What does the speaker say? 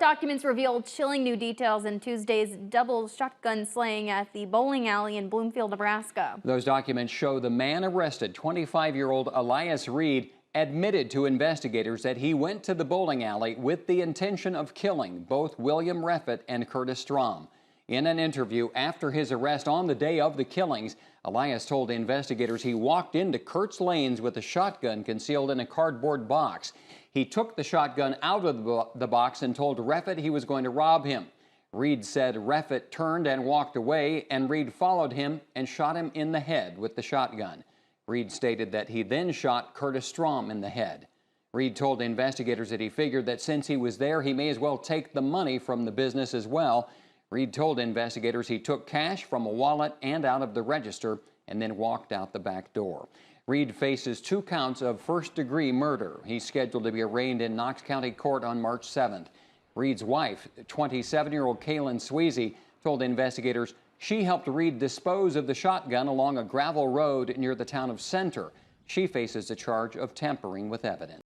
Court documents reveal chilling new details in Tuesday's double shotgun slaying at the bowling alley in Bloomfield, Nebraska. Those documents show the man arrested, 25-year-old Elias Reed, admitted to investigators that he went to the bowling alley with the intention of killing both William Reffett and Curtis Strom. In an interview after his arrest on the day of the killings, Elias told investigators he walked into Kurt's Lanes with a shotgun concealed in a cardboard box. He took the shotgun out of the box and told Reffett he was going to rob him. Reed said Reffett turned and walked away, and Reed followed him and shot him in the head with the shotgun. Reed stated that he then shot Curtis Strom in the head. Reed told investigators that he figured that since he was there, he may as well take the money from the business as well. Reed told investigators he took cash from a wallet and out of the register and then walked out the back door. Reed faces 2 counts of first-degree murder. He's scheduled to be arraigned in Knox County Court on March 7th. Reed's wife, 27-year-old Kaylin Sweezy, told investigators she helped Reed dispose of the shotgun along a gravel road near the town of Center. She faces a charge of tampering with evidence.